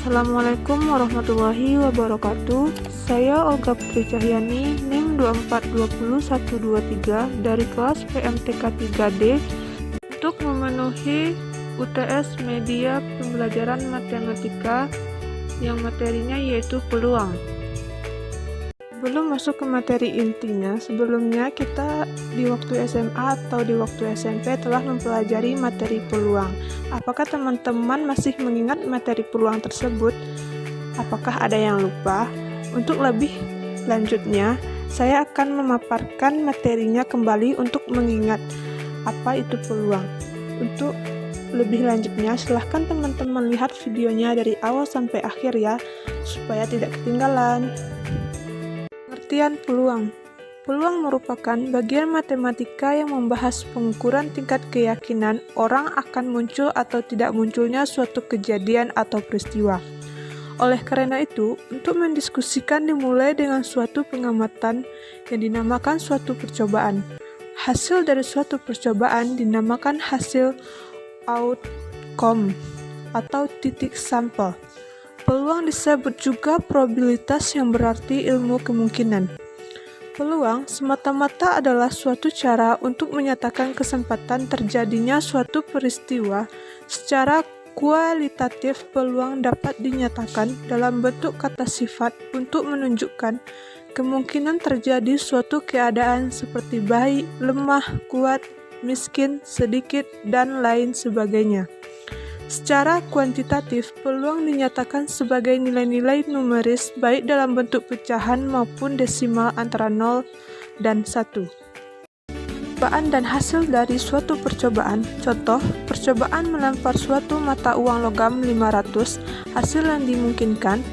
Assalamualaikum warahmatullahi wabarakatuh. Saya Olga Putri Cahyani, NIM 2420123 dari kelas PMTK 3D untuk memenuhi UTS Media Pembelajaran Matematika yang materinya yaitu peluang. Belum masuk ke materi intinya, sebelumnya kita di waktu SMA atau di waktu SMP telah mempelajari materi peluang. Apakah teman-teman masih mengingat materi peluang tersebut? Apakah ada yang lupa? Untuk lebih lanjutnya, saya akan memaparkan materinya kembali untuk mengingat apa itu peluang. Untuk lebih lanjutnya, silahkan teman-teman lihat videonya dari awal sampai akhir ya, supaya tidak ketinggalan. Pengertian peluang. Peluang merupakan bagian matematika yang membahas pengukuran tingkat keyakinan orang akan muncul atau tidak munculnya suatu kejadian atau peristiwa. Oleh karena itu, untuk mendiskusikan dimulai dengan suatu pengamatan yang dinamakan suatu percobaan. Hasil dari suatu percobaan dinamakan hasil outcome atau titik sampel. Peluang disebut juga probabilitas yang berarti ilmu kemungkinan. Peluang semata-mata adalah suatu cara untuk menyatakan kesempatan terjadinya suatu peristiwa. Secara kualitatif, peluang dapat dinyatakan dalam bentuk kata sifat untuk menunjukkan kemungkinan terjadi suatu keadaan seperti baik, lemah, kuat, miskin, sedikit, dan lain sebagainya. Secara kuantitatif, peluang dinyatakan sebagai nilai-nilai numeris baik dalam bentuk pecahan maupun desimal antara 0 dan 1. Percobaan dan hasil dari suatu percobaan. Contoh, percobaan melempar suatu mata uang logam 500, hasil yang dimungkinkan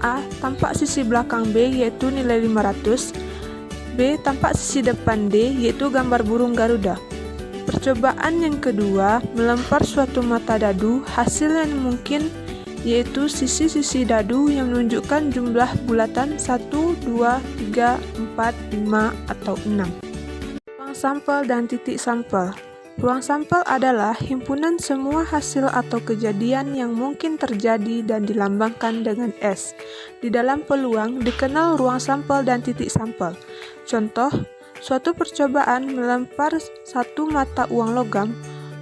A. Tampak sisi belakang B yaitu nilai 500, B. Tampak sisi depan D yaitu gambar burung Garuda. Percobaan yang kedua, melempar suatu mata dadu, hasil yang mungkin yaitu sisi-sisi dadu yang menunjukkan jumlah bulatan 1, 2, 3, 4, 5, atau 6. Ruang sampel dan titik sampel. Ruang sampel adalah himpunan semua hasil atau kejadian yang mungkin terjadi dan dilambangkan dengan S. Di dalam peluang dikenal ruang sampel dan titik sampel. Contoh, suatu percobaan melempar satu mata uang logam,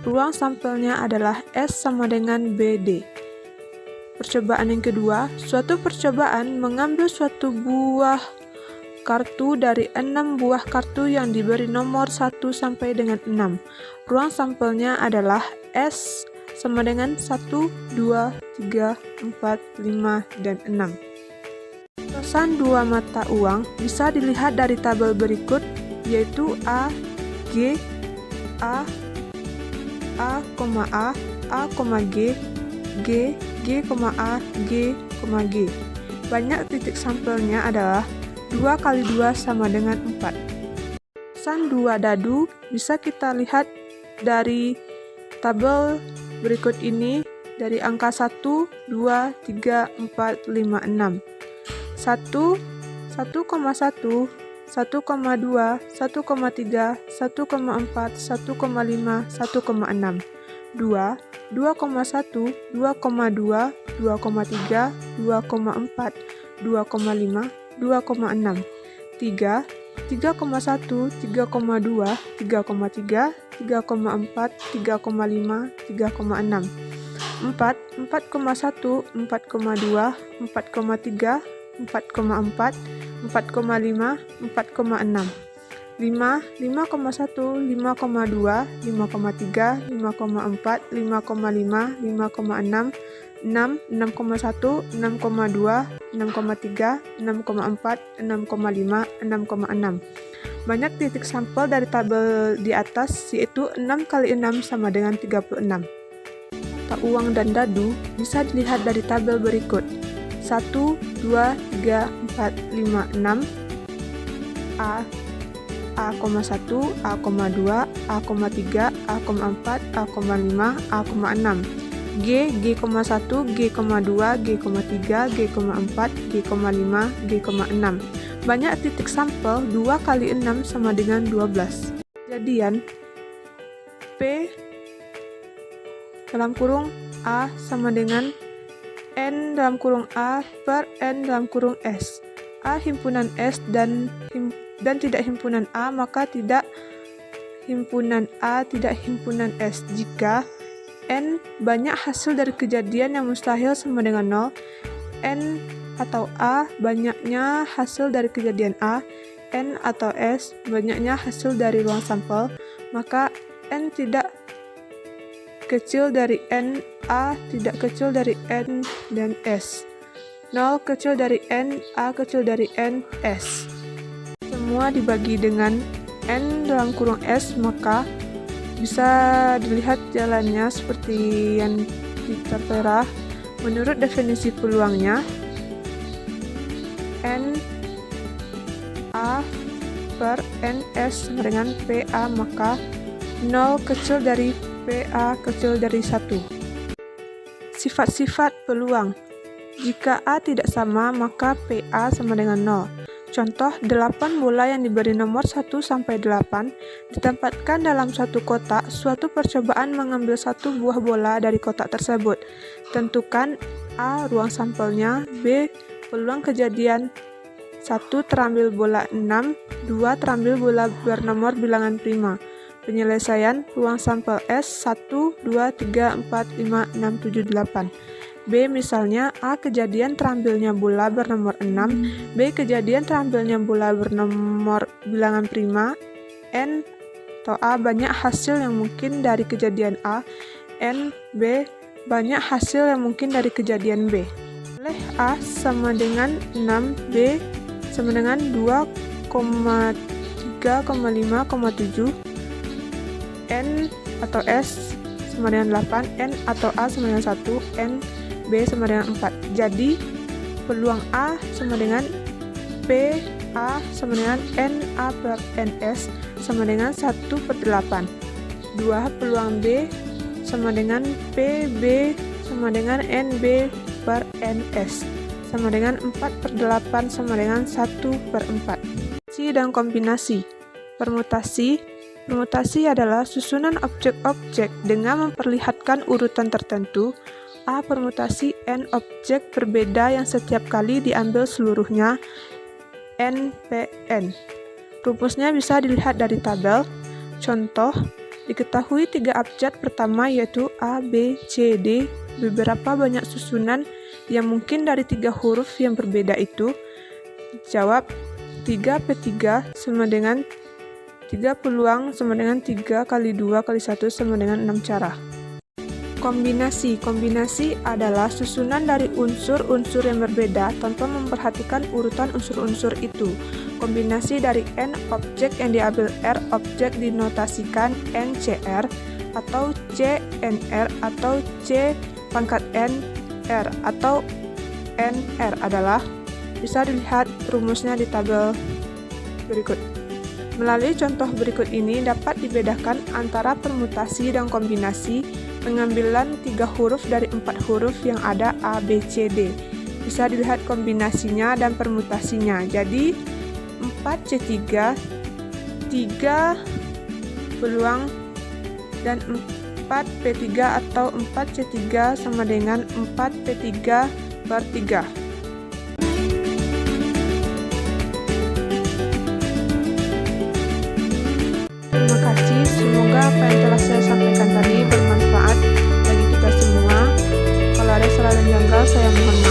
ruang sampelnya adalah S sama dengan BD. Percobaan yang kedua, suatu percobaan mengambil suatu buah kartu dari 6 buah kartu yang diberi nomor 1 sampai dengan 6. Ruang sampelnya adalah S sama dengan 1, 2, 3, 4, 5, dan 6. Tosan dua mata uang bisa dilihat dari tabel berikut, yaitu A, G, A, A, G, G, G, A, G, G. Banyak titik sampelnya adalah 2 kali 2 sama dengan 4. Tosan dua dadu bisa kita lihat dari tabel berikut ini dari angka 1, 2, 3, 4, 5, 6. 1, 1,1, 1,2, 1,3, 1,4, 1,5, 1,6, 2, 2,1, 2,2, 2,3, 2,4, 2,5, 2,6, 3, 3,1, 3,2, 3,3, 3,4, 3,5, 3,6, 4, 4,1, 4,2, 4,3, 4,4, 4,5, 4,6, 5, 5,1, 5,2, 5,3, 5,4, 5,5, 5,6, 6, 6,1, 6,2, 6,3, 6,4, 6,5, 6,6. Banyak titik sampel dari tabel di atas, yaitu 6 kali 6 sama dengan 36. Mata uang dan dadu bisa dilihat dari tabel berikut. 1, 2, 3, 4, 5, 6. A, A,1, A,2, A,3, A,4, A,5, A,6. G, G,1, G,2, G,3, G,4, G,5, G,6. Banyak titik sampel 2 kali 6 sama dengan 12. Kejadian P dalam kurung A sama dengan N dalam kurung A per N dalam kurung S. A himpunan S dan tidak himpunan A, maka tidak himpunan A tidak himpunan S. Jika N banyak hasil dari kejadian yang mustahil sama dengan 0, N atau A banyaknya hasil dari kejadian A, N atau S banyaknya hasil dari ruang sampel, maka N tidak kecil dari N, A tidak kecil dari N dan S. 0 kecil dari N, A kecil dari N, S. Semua dibagi dengan N dalam kurung S, maka bisa dilihat jalannya seperti yang tertera. Menurut definisi peluangnya, N A per NS sama dengan PA, maka 0 kecil dari PA kecil dari 1. Sifat-sifat peluang. Jika A tidak sama, maka PA sama dengan 0. Contoh, 8 bola yang diberi nomor 1 sampai 8 ditempatkan dalam satu kotak. Suatu percobaan mengambil satu buah bola dari kotak tersebut. Tentukan A ruang sampelnya, B peluang kejadian 1 terambil bola 6, 2 terambil bola bernomor bilangan prima. Penyelesaian ruang sampel S 1, 2, 3, 4, 5, 6, 7, 8. B misalnya A kejadian terambilnya bola bernomor 6, B kejadian terambilnya bola bernomor bilangan prima, N atau A banyak hasil yang mungkin dari kejadian A, N, B banyak hasil yang mungkin dari kejadian B. Oleh A sama dengan 6, B sama dengan 2,3,5,7, N atau S sama dengan 8, N atau A sama dengan 1, N, B sama dengan 4. Jadi, peluang A sama dengan P, A sama dengan N, A per NS sama dengan 1/8. 2. Peluang B sama dengan P, B sama dengan NB per NS sama dengan 4/8 sama dengan 1/4. Permutasi dan kombinasi. Permutasi adalah susunan objek-objek dengan memperlihatkan urutan tertentu. A permutasi N objek berbeda yang setiap kali diambil seluruhnya, NPN. Rumusnya bisa dilihat dari tabel. Contoh, diketahui 3 abjad pertama yaitu A, B, C, D. Beberapa banyak susunan yang mungkin dari 3 huruf yang berbeda itu. Jawab, 3/3 sama dengan 3 peluang sama dengan 3 kali 2 kali 1 sama dengan 6 cara. Kombinasi adalah susunan dari unsur-unsur yang berbeda tanpa memperhatikan urutan unsur-unsur itu. Kombinasi dari N objek yang diambil R objek dinotasikan NCR atau CNR atau C pangkat N R atau NR adalah, bisa dilihat rumusnya di tabel berikut. Melalui contoh berikut ini dapat dibedakan antara permutasi dan kombinasi pengambilan 3 huruf dari 4 huruf yang ada A, B, C, D. Bisa dilihat kombinasinya dan permutasinya. Jadi 4C3, 3 peluang, dan 4P3 atau 4C3 sama dengan 4P3/3. Terima kasih, semoga apa yang telah saya sampaikan tadi bermanfaat bagi kita semua. Kalau ada salah dan janggal, saya mohon maaf.